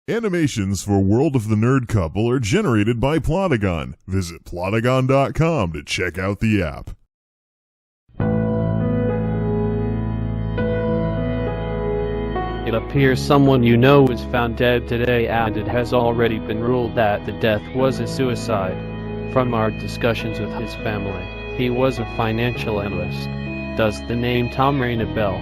Animations for World of the Nerd Couple are generated by Plotagon. Visit Plotagon.com to check out the app. It appears someone you know was found dead today, and it has already been ruled that the death was a suicide. From our discussions with his family, he was a financial analyst. Does the name Tom ring a bell?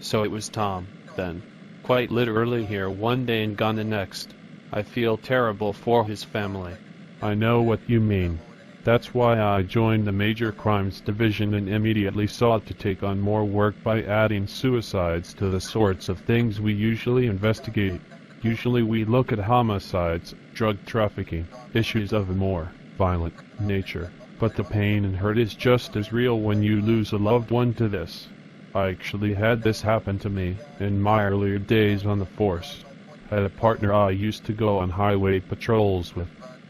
So it was Tom, then. Quite literally here one day and gone the next. I feel terrible for his family. I know what you mean. That's why I joined the Major Crimes Division and immediately sought to take on more work by adding suicides to the sorts of things we usually investigate. Usually we look at homicides, drug trafficking, issues of a more violent nature. But the pain and hurt is just as real when you lose a loved one to this. I actually had this happen to me in my earlier days on the force. Had a partner I used to go on highway patrols with.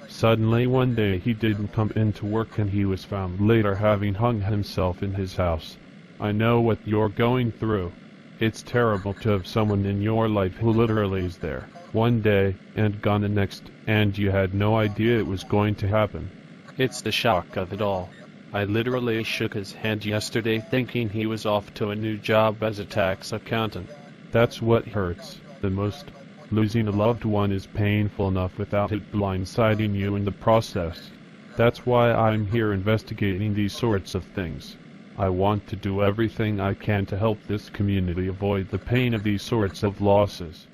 Suddenly one day he didn't come into work and he was found later having hung himself in his house. I know what you're going through. It's terrible to have someone in your life who literally is there one day and gone the next, and you had no idea it was going to happen. It's the shock of it all. I literally shook his hand yesterday thinking he was off to a new job as a tax accountant. That's what hurts the most. Losing a loved one is painful enough without it blindsiding you in the process. That's why I'm here investigating these sorts of things. I want to do everything I can to help this community avoid the pain of these sorts of losses.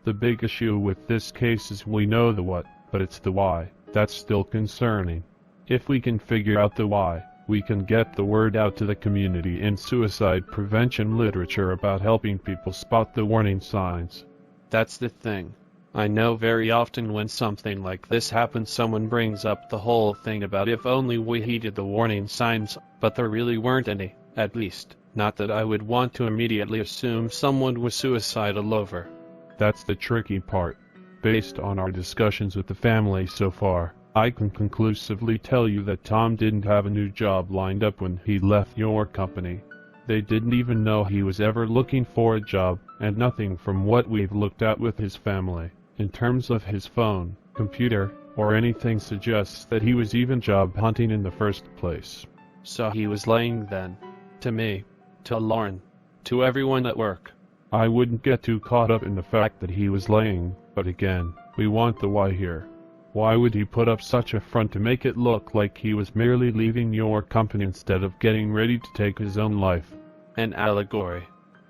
The big issue with this case is we know the what, but it's the why that's still concerning. If we can figure out the why, we can get the word out to the community in suicide prevention literature about helping people spot the warning signs. That's the thing. I know very often when something like this happens someone brings up the whole thing about if only we heeded the warning signs, but there really weren't any, at least, not that I would want to immediately assume someone was suicidal over. That's the tricky part. Based on our discussions with the family so far, I can conclusively tell you that Tom didn't have a new job lined up when he left your company. They didn't even know he was ever looking for a job, and nothing from what we've looked at with his family, in terms of his phone, computer, or anything suggests that he was even job hunting in the first place. So he was lying then. To me. To Lauren. To everyone at work. I wouldn't get too caught up in the fact that he was lying, but again, we want the why here. Why would he put up such a front to make it look like he was merely leaving your company instead of getting ready to take his own life? An allegory.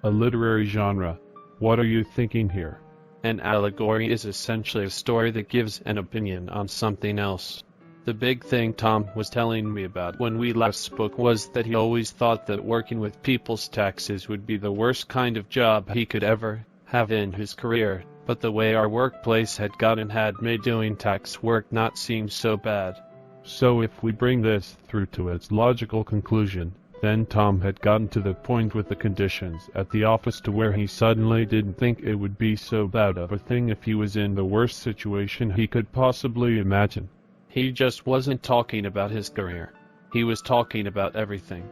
A literary genre. What are you thinking here? An allegory is essentially a story that gives an opinion on something else. The big thing Tom was telling me about when we last spoke was that he always thought that working with people's taxes would be the worst kind of job he could ever have in his career, but the way our workplace had gotten had made doing tax work not seem so bad. So if we bring this through to its logical conclusion, then Tom had gotten to the point with the conditions at the office to where he suddenly didn't think it would be so bad of a thing if he was in the worst situation he could possibly imagine. He just wasn't talking about his career. He was talking about everything.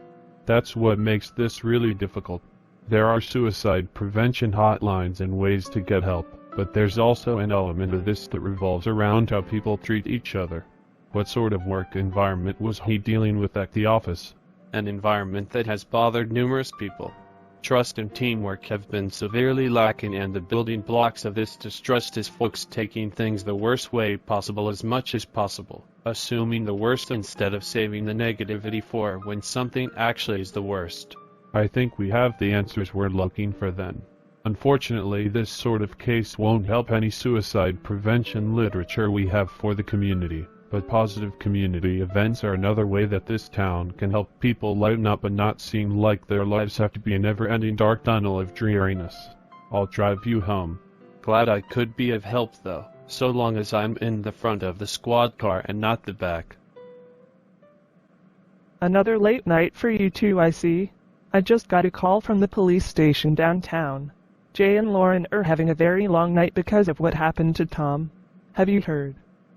That's what makes this really difficult. There are suicide prevention hotlines and ways to get help, but there's also an element of this that revolves around how people treat each other. What sort of work environment was he dealing with at the office? An environment that has bothered numerous people. Trust and teamwork have been severely lacking, and the building blocks of this distrust is folks taking things the worst way possible as much as possible, assuming the worst instead of saving the negativity for when something actually is the worst. I think we have the answers we're looking for then. Unfortunately, this sort of case won't help any suicide prevention literature we have for the community. But positive community events are another way that this town can help people lighten up and not seem like their lives have to be a never-ending dark tunnel of dreariness. I'll drive you home. Glad I could be of help though, so long as I'm in the front of the squad car and not the back. Another late night for you two, I see. I just got a call from the police station downtown. Jay and Lauren are having a very long night because of what happened to Tom. Have you heard?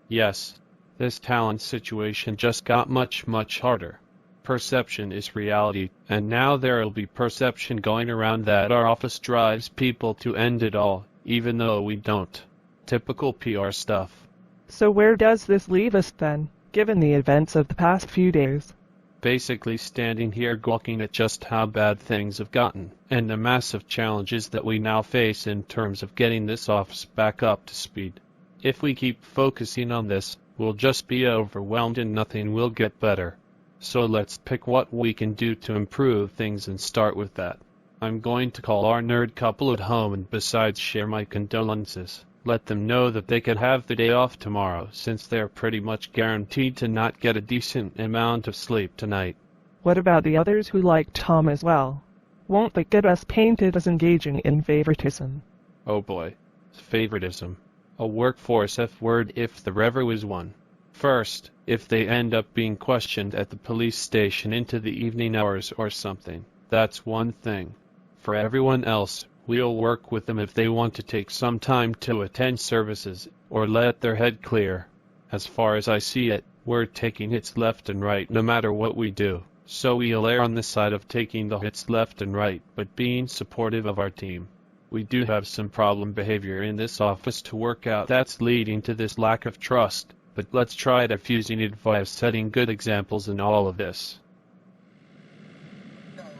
Yes. This talent situation just got much harder. Perception is reality, and now there'll be perception going around that our office drives people to end it all, even though we don't. Typical PR stuff. So where does this leave us then, given the events of the past few days? Basically standing here gawking at just how bad things have gotten, and the massive challenges that we now face in terms of getting this office back up to speed. If we keep focusing on this, we'll just be overwhelmed and nothing will get better. So let's pick what we can do to improve things and start with that. I'm going to call our nerd couple at home and besides share my condolences. Let them know that they could have the day off tomorrow since they're pretty much guaranteed to not get a decent amount of sleep tonight. What about the others who like Tom as well? Won't they get us painted as engaging in favoritism? Oh boy. Favoritism. A workforce F word if there ever was one. First, if they end up being questioned at the police station into the evening hours or something, that's one thing. For everyone else, we'll work with them if they want to take some time to attend services or let their head clear. As far as I see it, we're taking hits left and right no matter what we do, so we'll err on the side of taking the hits left and right but being supportive of our team. We do have some problem behavior in this office to work out that's leading to this lack of trust, but let's try diffusing it via setting good examples in all of this.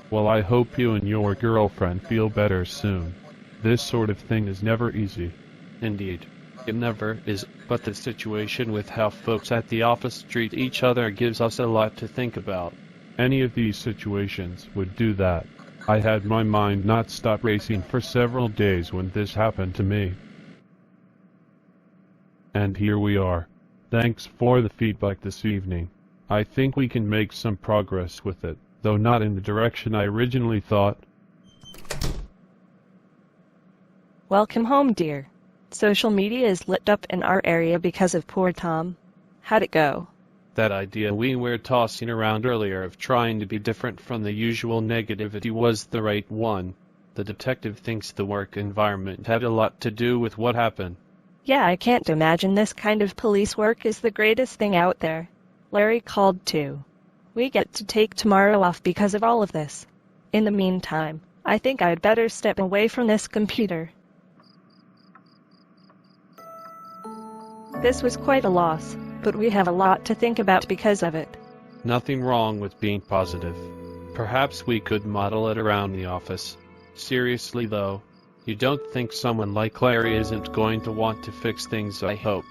Well, I hope you and your girlfriend feel better soon. This sort of thing is never easy. Indeed. It never is, but the situation with how folks at the office treat each other gives us a lot to think about. Any of these situations would do that. I had my mind not stop racing for several days when this happened to me. And here we are. Thanks for the feedback this evening. I think we can make some progress with it, though not in the direction I originally thought. Welcome home, dear. Social media is lit up in our area because of poor Tom. How'd it go? That idea we were tossing around earlier of trying to be different from the usual negativity was the right one. The detective thinks the work environment had a lot to do with what happened. Yeah, I can't imagine this kind of police work is the greatest thing out there. Larry called too. We get to take tomorrow off because of all of this. In the meantime, I think I'd better step away from this computer. This was quite a loss, but we have a lot to think about because of it. Nothing wrong with being positive. Perhaps we could model it around the office. Seriously though, you don't think someone like Larry isn't going to want to fix things, I hope.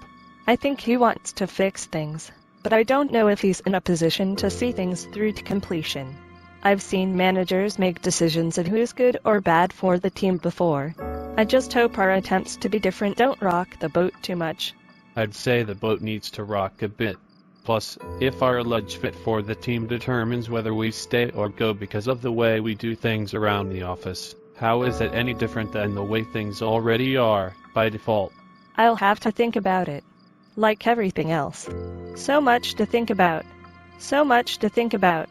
I think he wants to fix things, but I don't know if he's in a position to see things through to completion. I've seen managers make decisions of who's good or bad for the team before. I just hope our attempts to be different don't rock the boat too much. I'd say the boat needs to rock a bit. Plus, if our alleged fit for the team determines whether we stay or go because of the way we do things around the office, how is it any different than the way things already are, by default? I'll have to think about it. Like everything else. So much to think about. So much to think about.